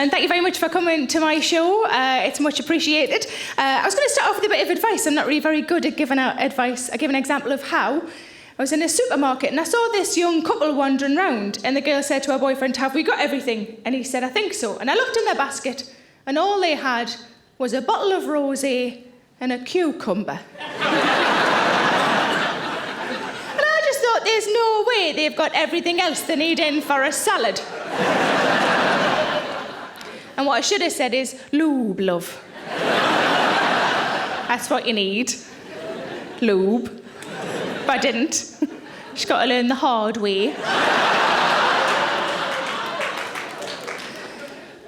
and thank you very much for coming to my show. It's much appreciated. I was going to start off with a bit of advice. I'm not really very good at giving out advice. I'll give an example of how. I was in a supermarket and I saw this young couple wandering round, and the girl said to her boyfriend, "Have we got everything?" And he said, "I think so." And I looked in their basket and all they had was a bottle of rosé and a cucumber. There's no way they've got everything else they need in for a salad. And what I should have said is, lube, love. That's what you need. Lube. But I didn't. She's got to learn the hard way.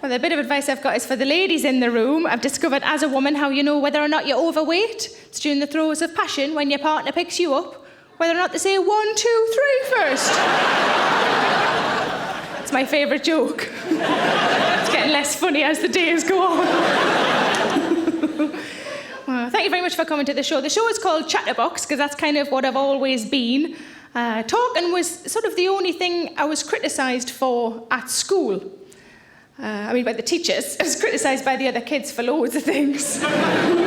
Well, the bit of advice I've got is for the ladies in the room. I've discovered as a woman how you know whether or not you're overweight. It's during the throes of passion when your partner picks you up. Whether or not they say 1, 2, 3 first. It's my favourite joke. It's getting less funny as the days go on. Well, thank you very much for coming to the show. The show is called Chatterbox because that's kind of what I've always been. Talking was sort of the only thing I was criticised for at school. By the teachers. I was criticised by the other kids for loads of things.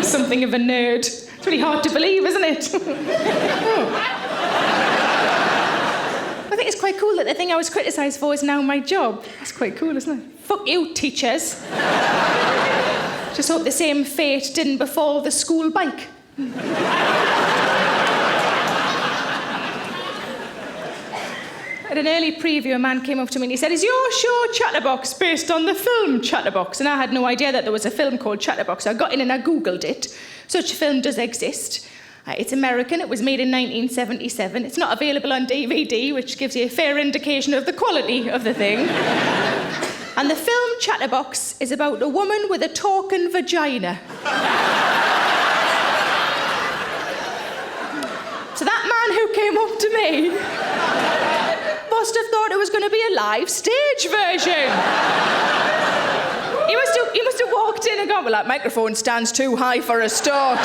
Something of a nerd. It's really hard to believe, isn't it? I think it's quite cool that the thing I was criticised for is now my job. That's quite cool, isn't it? Fuck you, teachers. Just hope the same fate didn't befall the school bike. At an early preview, a man came up to me and he said, "Is your show Chatterbox based on the film Chatterbox?" And I had no idea that there was a film called Chatterbox. I got in and I Googled it. Such a film does exist. It's American. It was made in 1977. It's not available on DVD, which gives you a fair indication of the quality of the thing. And the film Chatterbox is about a woman with a talking vagina. So that man who came up to me must have thought it was going to be a live stage version. He must have walked in and gone, "Well, that microphone stands too high for a start."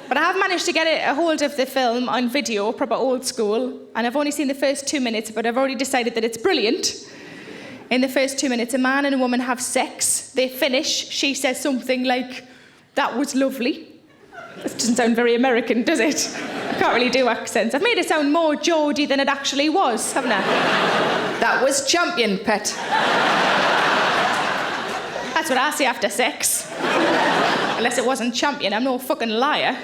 But I have managed to get a hold of the film on video, proper old school, and I've only seen the first 2 minutes, but I've already decided that it's brilliant. In the first 2 minutes, a man and a woman have sex. They finish. She says something like, "That was lovely." That doesn't sound very American, does it? I can't really do accents. I've made it sound more Geordie than it actually was, haven't I? "That was champion, pet." That's what I say after sex. Unless it wasn't champion, I'm no fucking liar.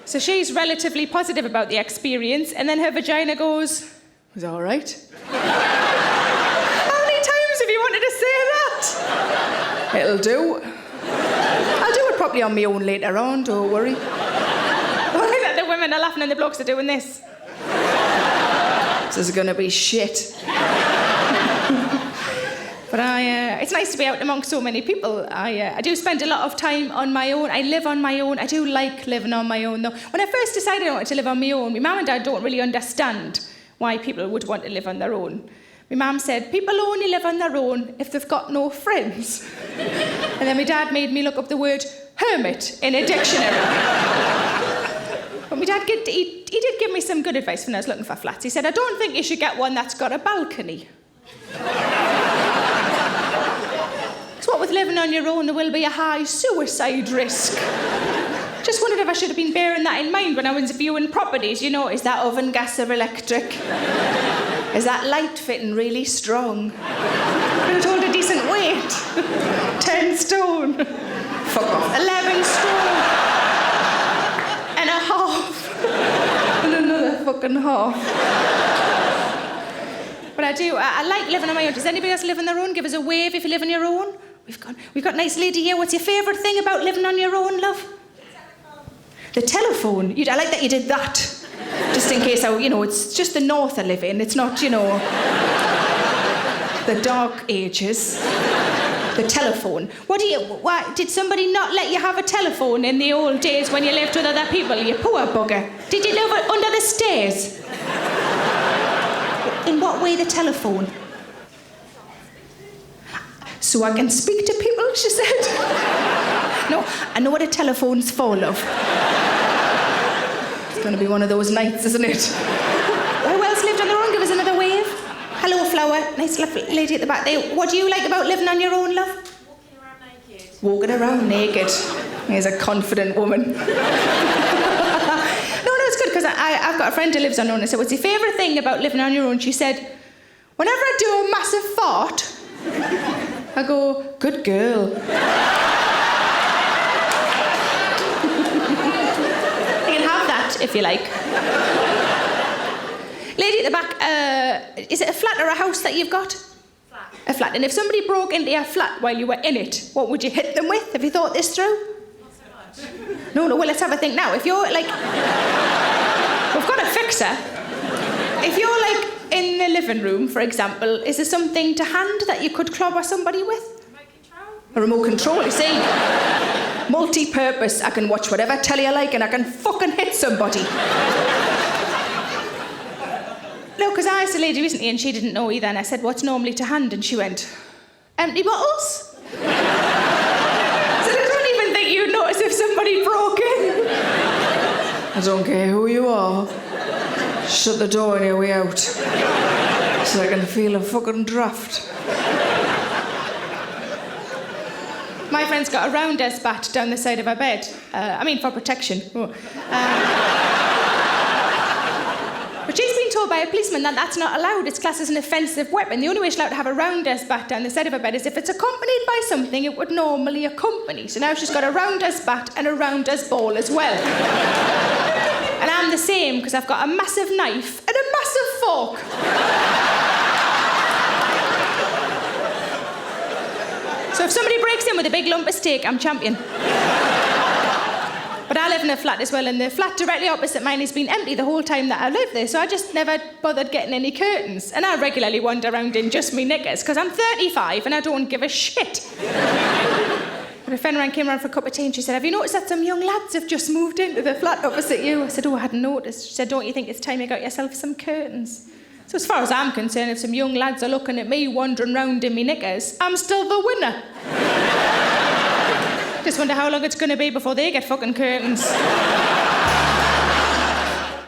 So she's relatively positive about the experience, and then her vagina goes, "It was all right." How many times have you wanted to say that? "It'll do. I'll do it properly on my own later on, don't worry." The women are laughing and the blokes are doing this. This is going to be shit. But it's nice to be out amongst so many people. I do spend a lot of time on my own. I live on my own. I do like living on my own, though. When I first decided I wanted to live on my own, my mum and dad don't really understand why people would want to live on their own. My mum said, people only live on their own if they've got no friends. And then my dad made me look up the word hermit in a dictionary. But my dad, he did give me some good advice when I was looking for flats. He said, "I don't think you should get one that's got a balcony." Because what with living on your own, there will be a high suicide risk. Just wondered if I should have been bearing that in mind when I was viewing properties. You know, is that oven gas or electric? Is that light fitting really strong? Could have told a decent weight. 10 stone. Fuck off. 11 stone. And a half. And another fucking half. But I like living on my own. Does anybody else live on their own? Give us a wave if you live on your own. We've got a nice lady here. What's your favourite thing about living on your own, love? The telephone. I like that you did that. Just in case, it's just the north I live in. It's not, the dark ages. The telephone. Why did somebody not let you have a telephone in the old days when you lived with other people, you poor bugger? Did you live under the stairs? In what way, the telephone? So I can speak to people, she said. No, I know what a telephone's for, love. It's going to be one of those nights, isn't it? Who else lived on their own? flower, nice lovely lady at the back there. What do you like about living on your own, love? Walking around naked. Walking around naked. Here's a confident woman. No, it's good, because I've got a friend who lives on her own. I said, what's your favourite thing about living on your own? She said, whenever I do a massive fart, I go, good girl. You can have that if you like. Lady at the back, is it a flat or a house that you've got? Flat. A flat. And if somebody broke into your flat while you were in it, what would you hit them with? Have you thought this through? Not so much. No, well, let's have a think now. If you're like... We've got a fixer. If you're like in the living room, for example, is there something to hand that you could clobber somebody with? Remote control? A remote control, you see? Multi-purpose. I can watch whatever telly I like and I can fucking hit somebody. No, because I asked a lady recently and she didn't know either, and I said, what's normally to hand? And she went, empty bottles? I said, I don't even think you'd notice if somebody broke in. I don't care who you are. Shut the door on your way out, so I can feel a fucking draft. My friend's got a round ass bat down the side of her bed. For protection. But she's been told by a policeman that that's not allowed. It's classed as an offensive weapon. The only way she's allowed to have a round-ass bat down the side of her bed is if it's accompanied by something it would normally accompany. So now she's got a round-ass bat and a round-ass ball as well. And I'm the same, because I've got a massive knife and a massive fork. So if somebody breaks in with a big lump of steak, I'm champion. But I live in a flat as well, and the flat directly opposite mine has been empty the whole time that I lived there, so I just never bothered getting any curtains. And I regularly wander around in just me knickers, because I'm 35 and I don't give a shit. But a friend of mine came around for a cup of tea and she said, have you noticed that some young lads have just moved into the flat opposite you? I said, oh, I hadn't noticed. She said, don't you think it's time you got yourself some curtains? So as far as I'm concerned, if some young lads are looking at me wandering round in me knickers, I'm still the winner. Just wonder how long it's going to be before they get fucking curtains.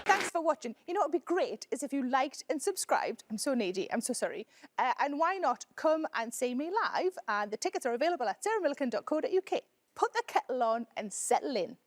Thanks for watching. You know what would be great is if you liked and subscribed. I'm so needy, I'm so sorry. And why not come and see me live? And the tickets are available at sarahmillican.co.uk. Put the kettle on and settle in.